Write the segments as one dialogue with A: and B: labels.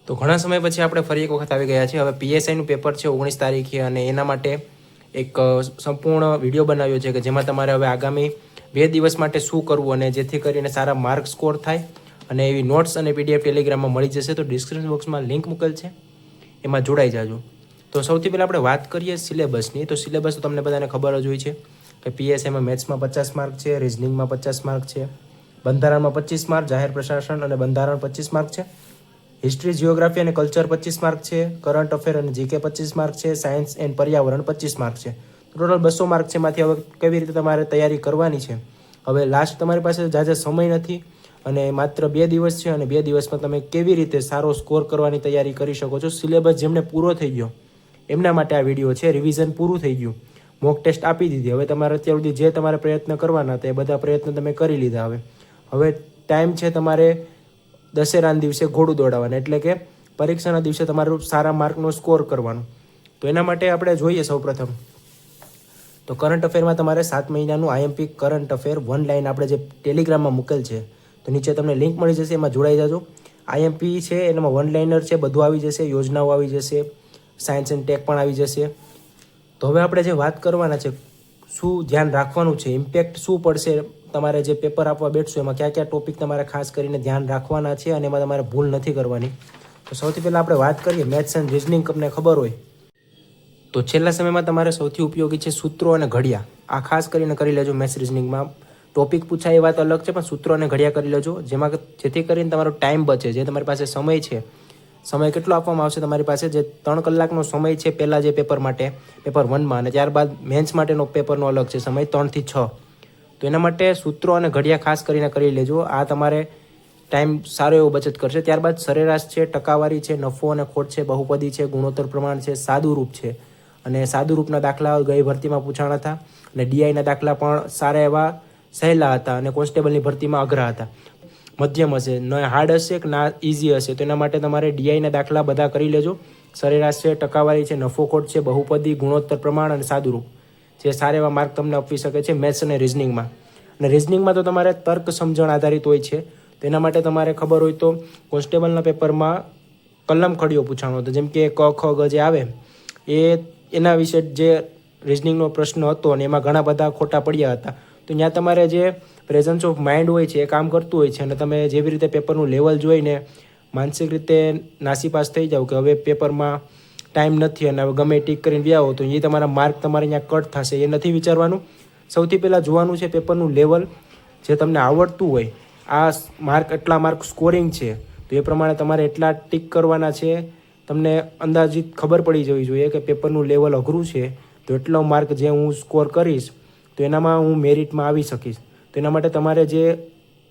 A: તો ઘણા સમય પછી આપણે ફરી એક વખત આવી ગયા છીએ. હવે પીએસઆઈનું પેપર છે 19 તારીખે અને એના માટે એક સંપૂર્ણ વિડીયો બનાવ્યો છે કે જેમાં તમારે હવે આગામી 2 દિવસ માટે શું કરવું અને જેથી કરીને સારા માર્ક સ્કોર થાય અને એવી નોટ્સ અને પીડીએફ ટેલિગ્રામમાં મળી જશે. તો ડિસ્ક્રિપ્શન બોક્સમાં લિંક મૂકેલ છે, એમાં જોડાઈ જાજો. તો સૌથી પહેલાં આપણે વાત કરીએ સિલેબસની. તો સિલેબસ તો તમને બધાને ખબર જ હોય છે કે પીએસઆઈમાં મેથ્સમાં 50 માર્ક છે, રિઝનિંગમાં 50 માર્ક છે, બંધારણમાં 25 માર્ક, જાહેર પ્રશાસન અને બંધારણ 25 માર્ક છે, હિસ્ટ્રી, જિયોગ્રાફી અને કલ્ચર 25 માર્ક છે, કરંટ અફેર અને જીકે 25 માર્ક છે, સાયન્સ એન્ડ પર્યાવરણ 25 માર્ક છે. ટોટલ 200 માર્ક છે. એમાંથી હવે કેવી રીતે તમારે તૈયારી કરવાની છે. હવે લાસ્ટ તમારી પાસે ઝાઝા સમય નથી અને માત્ર 2 દિવસ છે અને 2 દિવસમાં તમે કેવી રીતે સારો સ્કોર કરવાની તૈયારી કરી શકો છો. સિલેબસ જેમને પૂરો થઈ ગયો એમના માટે આ વિડીયો છે. રિવિઝન પૂરું થઈ ગયું, મોક ટેસ્ટ આપી દીધી, હવે તમારે અત્યાર સુધી જે તમારે પ્રયત્ન કરવાના હતા એ બધા પ્રયત્ન તમે કરી લીધા. હવે ટાઈમ છે તમારે દશેરાના દિવસે ઘોડું દોડાવવાનું, એટલે કે પરીક્ષાના દિવસે તમારું સારા માર્કનો સ્કોર કરવાનો. તો એના માટે આપણે જોઈએ સૌપ્રથમ તો કરંટ અફેરમાં તમારે 7 મહિનાનું આઈએમપી કરંટ અફેર 1 લાઈન આપણે જે ટેલિગ્રામમાં મૂકેલ છે તો નીચે તમને લિંક મળી જશે, એમાં જોડાઈ જાજો. આઈએમપી છે એનામાં 1 લાઇનર છે, બધું આવી જશે, યોજનાઓ આવી જશે, સાયન્સ એન્ડ ટેક પણ આવી જશે. તો હવે આપણે જે વાત કરવાના છે શું ધ્યાન રાખવાનું છે, ઇમ્પેક્ટ શું પડશે તમારે જે પેપર આપવા બેઠશો એમાં કયા કયા ટોપિક તમારે ખાસ કરીને ધ્યાન રાખવાના છે અને એમાં તમારે ભૂલ નથી કરવાની. તો સૌથી પહેલાં આપણે વાત કરીએ મેથ્સ એન્ડ રિઝનિંગ. તમને ખબર હોય તો છેલ્લા સમયમાં તમારે સૌથી ઉપયોગી છે સૂત્રો અને ઘડિયા. આ ખાસ કરીને કરી લેજો. મેથ્સ રિઝનિંગમાં ટોપિક પૂછાય એ વાત અલગ છે, પણ સૂત્રો અને ઘડિયા કરી લેજો, જેથી કરીને તમારો ટાઈમ બચે. જે તમારી પાસે સમય છે, સમય કેટલો આપવામાં આવશે તમારી પાસે, જે 3 કલાકનો સમય છે પહેલાં જે પેપર માટે, પેપર 1માં, અને ત્યારબાદ મેન્સ માટેનો પેપરનો અલગ છે સમય 3 થી 6. તો એના માટે સૂત્રો અને ઘડિયા ખાસ કરીને કરી લેજો. આ તમારે ટાઈમ સારો એવો બચત કરશે. ત્યારબાદ સરેરાશ છે, ટકાવારી છે, નફો અને ખોટ છે, બહુપદી છે, ગુણોત્તર પ્રમાણ છે, સાદુરૂપ છે. અને સાદુરૂપના દાખલા ગઈ ભરતીમાં પૂછાણા હતા અને ડીઆઈના દાખલા પણ સારા એવા સહેલા હતા અને કોન્સ્ટેબલની ભરતીમાં અઘરા હતા. મધ્યમ હશે, ન હાર્ડ હશે કે ના ઇઝી હશે. તો એના માટે તમારે ડીઆઈના દાખલા બધા કરી લેજો. સરેરાશ છે, ટકાવારી છે, નફો ખોટ છે, બહુપદી, ગુણોત્તર પ્રમાણ અને સાદુરૂપ જે સારા એવા માર્ક તમને આપી શકે છે મેથ્સ અને રિઝનિંગમાં. અને રિઝનિંગમાં તો તમારે તર્ક સમજણ આધારિત હોય છે. તો એના માટે તમારે ખબર હોય તો કોન્સ્ટેબલના પેપરમાં કલમ ખડીઓ પૂછાણો હતો, જેમ કે ક ખ ગ જે આવે એના વિશે જે રિઝનિંગનો પ્રશ્ન હતો અને એમાં ઘણા બધા ખોટા પડ્યા હતા. તો ત્યાં તમારે જે પ્રેઝન્સ ઓફ માઇન્ડ હોય છે એ કામ કરતું હોય છે અને તમે જેવી રીતે પેપરનું લેવલ જોઈને માનસિક રીતે નાસીપાસ થઈ જાઓ કે હવે પેપરમાં ટાઈમ નથી અને હવે ગમે ટીક કરીને વ્યાવો તો એ તમારા માર્ક તમારે અહીંયા કટ થશે, એ નથી વિચારવાનું. સૌથી પહેલાં જોવાનું છે પેપરનું લેવલ, જે તમને આવડતું હોય. આ માર્ક એટલા માર્ક સ્કોરિંગ છે તો એ પ્રમાણે તમારે એટલા ટીક કરવાના છે. તમને અંદાજિત ખબર પડી જવી જોઈએ કે પેપરનું લેવલ અઘરું છે તો એટલો માર્ક જે હું સ્કોર કરીશ તો એનામાં હું મેરિટમાં આવી શકીશ. તો એના માટે તમારે જે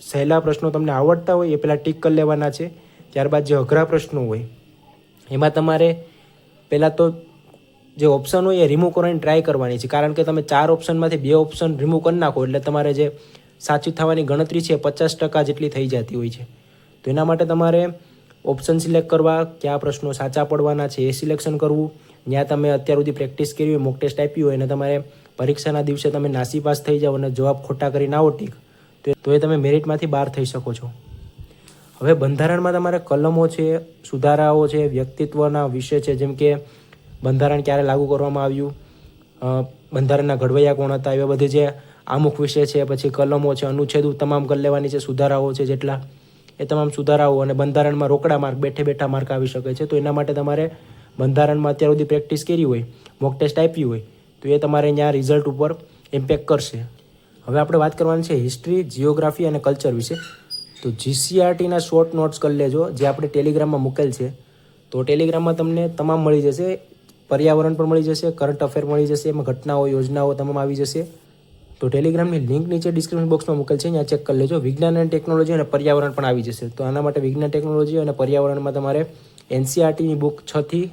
A: સહેલા પ્રશ્નો તમને આવડતા હોય એ પહેલાં ટીક કરી લેવાના છે. ત્યારબાદ જે અઘરા પ્રશ્નો હોય એમાં તમારે પહેલાં તો જે ઓપ્શન હોય એ રિમૂવ કરવાની ટ્રાય કરવાની છે, કારણ કે તમે 4 ઓપ્શનમાંથી 2 ઓપ્શન રિમૂવ કરી નાખો એટલે તમારે જે સાચી થવાની ગણતરી છે 50% જેટલી થઈ જતી હોય છે. તો એના માટે તમારે ઓપ્શન સિલેક્ટ કરવા, કયા પ્રશ્નો સાચા પડવાના છે એ સિલેક્શન કરવું. જ્યાં તમે અત્યાર સુધી પ્રેક્ટિસ કરી હોય, મોક ટેસ્ટ આપ્યું હોય અને તમારે પરીક્ષાના દિવસે તમે નાસીપાસ થઈ જાઓ અને જવાબ ખોટા કરીને આવો ટીક તો એ તમે મેરિટમાંથી બહાર થઈ શકો છો. હવે બંધારણમાં તમારે કલમો છે, સુધારાઓ છે, વ્યક્તિત્વના વિષય છે, જેમ કે બંધારણ ક્યારે લાગુ કરવામાં આવ્યું, બંધારણના ઘડવૈયા કોણ હતા, એવા બધી જે આમુખ વિષય છે, પછી કલમો છે, અનુચ્છેદો તમામ કરી લેવાની છે, સુધારાઓ છે જેટલા એ તમામ સુધારાઓ. અને બંધારણમાં રોકડા માર્ક, બેઠા માર્ક આવી શકે છે. તો એના માટે તમારે બંધારણમાં અત્યાર સુધી પ્રેક્ટિસ કરી હોય, મોક ટેસ્ટ આપ્યું હોય તો એ તમારે અહીંયા રિઝલ્ટ ઉપર ઇમ્પેક્ટ કરશે. હવે આપણે વાત કરવાની છે હિસ્ટ્રી, જિયોગ્રાફી અને કલ્ચર વિશે. તો જીસીઆરટીના શોર્ટ નોટ્સ કરી લેજો, જે આપણે ટેલિગ્રામમાં મૂકેલ છે. તો ટેલિગ્રામમાં તમને તમામ મળી જશે. પર્યાવરણ પણ મળી જશે, કરંટ અફેર મળી જશે, એમાં ઘટનાઓ, યોજનાઓ તમામ આવી જશે. તો ટેલિગ્રામની લિંક નીચે ડિસ્ક્રિપ્શન બોક્સમાં મૂકેલ છે, ત્યાં ચેક કરી લેજો. વિજ્ઞાન અને ટેકનોલોજી અને પર્યાવરણ પણ આવી જશે. તો આના માટે વિજ્ઞાન, ટેકનોલોજી અને પર્યાવરણમાં તમારે એનસીઆરટીની બુક 6 થી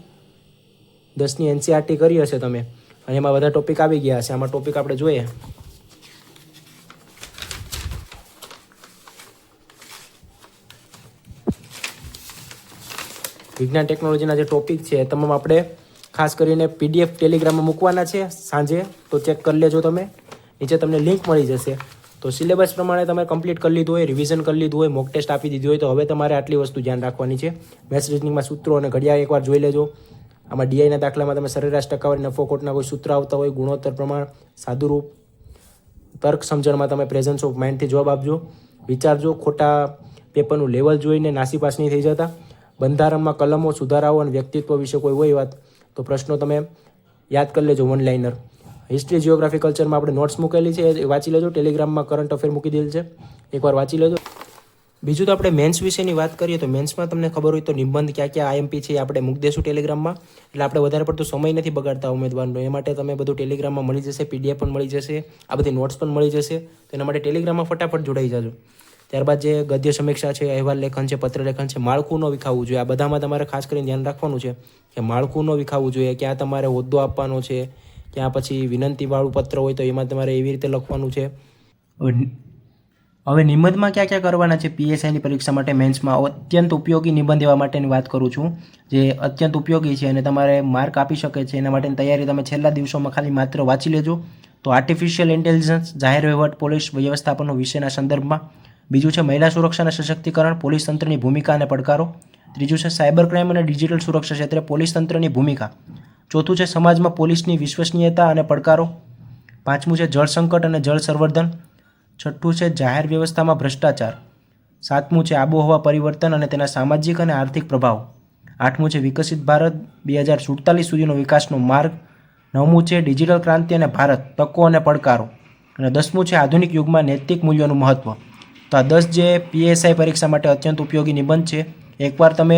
A: 10ની એનસીઆરટી કરી હશે તમે અને એમાં બધા ટોપિક આવી ગયા હશે. આમાં ટોપિક આપણે જોઈએ વિજ્ઞાન ટેકનોલોજીના જે ટોપિક છે એ તમામ આપણે ખાસ કરીને પીડીએફ ટેલિગ્રામમાં મૂકવાના છે સાંજે, તો ચેક કરી લેજો તમે. નીચે તમને લિંક મળી જશે. તો સિલેબસ પ્રમાણે તમે કમ્પ્લીટ કરી લીધું હોય, રિવિઝન કરી લીધું હોય, મોક ટેસ્ટ આપી દીધી હોય, તો હવે તમારે આટલી વસ્તુ ધ્યાન રાખવાની છે. મેથ્સ રીઝનિંગમાં સૂત્રો અને ઘડિયાળ એકવાર જોઈ લેજો. આમાં ડીઆઈના દાખલામાં તમે સરેરાશ ટકાવારી, નફો ખોટના કોઈ સૂત્ર આવતા હોય, ગુણોત્તર પ્રમાણ, સાદુરૂપ, તર્ક સમજણમાં તમે પ્રેઝન્સ ઓફ માઇન્ડથી જવાબ આપજો. વિચારજો, ખોટા પેપરનું લેવલ જોઈને નાસીપાસ નહીં થઈ જતા. બંધારણમાં કલમો, સુધારાઓ અને વ્યક્તિત્વ વિશે કોઈ હોય વાત તો પ્રશ્નો તમે યાદ કરી લેજો, વન લાઇનર. હિસ્ટ્રી, જીઓગ્રાફી, કલ્ચરમાં આપણે નોટ્સ મૂકેલી છે, એ વાંચી લેજો. ટેલિગ્રામમાં કરંટ અફેર મૂકી દેલ છે, એકવાર વાંચી લેજો. બીજું તો આપણે મેન્સ વિશેની વાત કરીએ તો મેન્સમાં તમને ખબર હોય તો નિબંધ ક્યાં ક્યાં આઈએમપી છે એ આપણે મૂકી દઈશું ટેલિગ્રામમાં. એટલે આપણે વધારે પડતો સમય નથી બગાડતા ઉમેદવારનો. એ માટે તમે બધું ટેલિગ્રામમાં મળી જશે, પીડીએફ પણ મળી જશે, આ બધી નોટ્સ પણ મળી જશે. તો એના માટે ટેલિગ્રામમાં ફટાફટ જોડાઈ જાજો. ત્યારબાદ જે ગદ્ય સમીક્ષા છે, અહેવાલ લેખન છે, પત્ર લેખન છે, માળખું ન વિખાવવું જોઈએ. આ બધામાં તમારે ખાસ કરીને ધ્યાન રાખવાનું છે કે માળખું ન વિખાવવું જોઈએ. ક્યાં તમારે હોદ્દો આપવાનો છે, ક્યાં પછી વિનંતીવાળું પત્ર હોય તો એમાં તમારે એવી રીતે લખવાનું છે. હવે નિબંધમાં ક્યાં ક્યાં કરવાના છે પીએસઆઈની પરીક્ષા માટે મેન્સમાં અત્યંત ઉપયોગી નિબંધ એવા માટેની વાત કરું છું, જે અત્યંત ઉપયોગી છે અને તમારે માર્ક આપી શકે છે. એના માટેની તૈયારી તમે છેલ્લા દિવસોમાં ખાલી માત્ર વાંચી લેજો. તો આર્ટિફિશિયલ ઇન્ટેલિજન્સ, જાહેર વહીવટ, પોલીસ વ્યવસ્થાપનનો વિષયના સંદર્ભમાં. બીજું છે મહિલા સુરક્ષા અને સશક્તિકરણ, પોલીસ તંત્રની ભૂમિકા અને પડકારો. ત્રીજું છે સાયબર ક્રાઇમ અને ડિજિટલ સુરક્ષા ક્ષેત્રે પોલીસ તંત્રની ભૂમિકા. ચોથું છે સમાજમાં પોલીસની વિશ્વસનીયતા અને પડકારો. પાંચમું છે જળ સંકટ અને જળ સંવર્ધન. છઠ્ઠું છે જાહેર વ્યવસ્થામાં ભ્રષ્ટાચાર. સાતમું છે આબોહવા પરિવર્તન અને તેના સામાજિક અને આર્થિક પ્રભાવ. આઠમું છે વિકસિત ભારત 2047 સુધીનો વિકાસનો માર્ગ. નવમું છે ડિજિટલ ક્રાંતિ અને ભારત, તકો અને પડકારો. અને 10મું છે આધુનિક યુગમાં નૈતિક મૂલ્યોનું મહત્ત્વ. તો આ 10 જે પીએસઆઈ પરીક્ષા માટે અત્યંત ઉપયોગી નિબંધ છે, એકવાર તમે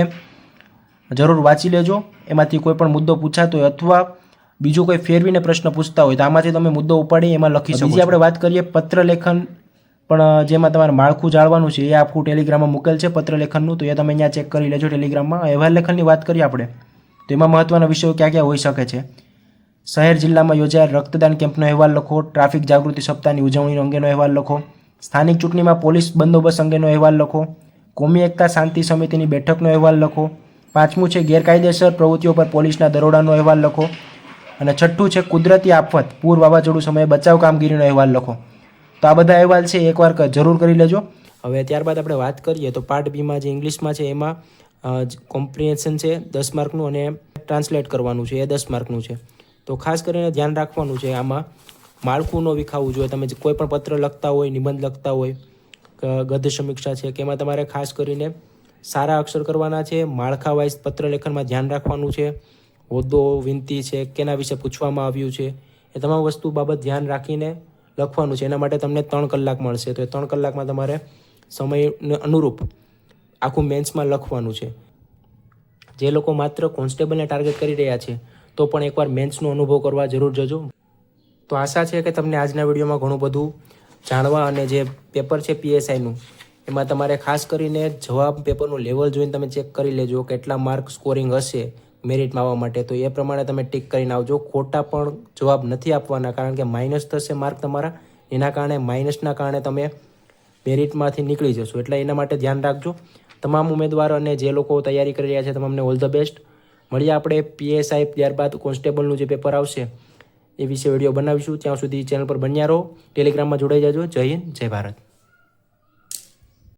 A: જરૂર વાંચી લેજો. એમાંથી કોઈ પણ મુદ્દો પૂછાતો હોય અથવા બીજું કોઈ ફેરવીને પ્રશ્ન પૂછતા હોય તો આમાંથી તમે મુદ્દો ઉપાડી એમાં લખી શકો. બીજી આપણે વાત કરીએ પત્ર લેખન, પણ જેમાં તમારે માળખું જાળવાનું છે એ આખું ટેલિગ્રામમાં મૂકેલ છે પત્ર લેખનનું, તો એ તમે અહીંયા ચેક કરી લેજો ટેલિગ્રામમાં. અહેવાલ લેખનની વાત કરીએ આપણે તો એમાં મહત્ત્વના વિષયો ક્યાં ક્યાં હોઈ શકે છે. શહેર જિલ્લામાં યોજાયેલ રક્તદાન કેમ્પનો અહેવાલ લખો. ટ્રાફિક જાગૃતિ સપ્તાહની ઉજવણી અંગેનો અહેવાલ લખો. સ્થાનિક ચૂંટણીમાં પોલીસ બંદોબસ્ત અંગેનો અહેવાલ લખો. કોમી એકતા શાંતિ સમિતિની બેઠકનો અહેવાલ લખો. પાંચમું છે ગેરકાયદેસર પ્રવૃત્તિઓ પર પોલીસના દરોડાનો અહેવાલ લખો. અને છઠ્ઠું છે કુદરતી આફત, પૂર, વાવાઝોડું સમયે બચાવ કામગીરીનો અહેવાલ લખો. તો આ બધા અહેવાલ છે એકવાર જરૂર કરી લેજો. હવે ત્યારબાદ આપણે વાત કરીએ તો પાર્ટ બીમાં જે ઇંગ્લિશમાં છે એમાં કોમ્પ્રિહેન્શન છે 10 માર્કનું અને ટ્રાન્સલેટ કરવાનું છે એ 10 માર્કનું છે. તો ખાસ કરીને ધ્યાન રાખવાનું છે આમાં માળખું ન વિખાવવું જોઈએ. તમે કોઈ પણ પત્ર લખતા હોય, નિબંધ લખતા હોય, ગદ્ય સમીક્ષા છે કે એમાં તમારે ખાસ કરીને સારા અક્ષર કરવાના છે. માળખા વાઇઝ પત્ર લેખનમાં ધ્યાન રાખવાનું છે. હોદ્દો, વિનંતી છે, કેના વિશે પૂછવામાં આવ્યું છે, એ તમામ વસ્તુ બાબત ધ્યાન રાખીને લખવાનું છે. એના માટે તમને 3 કલાક મળશે. તો એ 3 કલાકમાં તમારે સમયને અનુરૂપ આખું મેન્સમાં લખવાનું છે. જે લોકો માત્ર કોન્સ્ટેબલને ટાર્ગેટ કરી રહ્યા છે તો પણ એકવાર મેન્સનો અનુભવ કરવા જરૂર જજો. તો આશા છે કે તમને આજના વિડીયોમાં ઘણું બધું જાણવા અને જે પેપર છે પીએસઆઈનું એમાં તમારે ખાસ કરીને જવાબ પેપરનું લેવલ જોઈને તમે ચેક કરી લેજો કેટલા માર્ક સ્કોરિંગ હશે મેરિટમાં આવવા માટે. તો એ પ્રમાણે તમે ટીક કરીને આવજો. ખોટા પણ જવાબ નથી આપવાના, કારણ કે માઇનસ થશે માર્ક તમારા. એના કારણે માઇનસના કારણે તમે મેરિટમાંથી નીકળી જશો. એટલે એના માટે ધ્યાન રાખજો. તમામ ઉમેદવારો અને જે લોકો તૈયારી કરી રહ્યા છે તમામને ઓલ ધ બેસ્ટ. મળીએ આપણે પીએસઆઈ ત્યારબાદ કોન્સ્ટેબલનું જે પેપર આવશે એ વિશે વિડીયો બનાવીશું. ત્યાં સુધી ચેનલ પર બન્યા રહો, ટેલિગ્રામમાં જોડાઈ જાજો. જય હિન્દ, જય ભારત.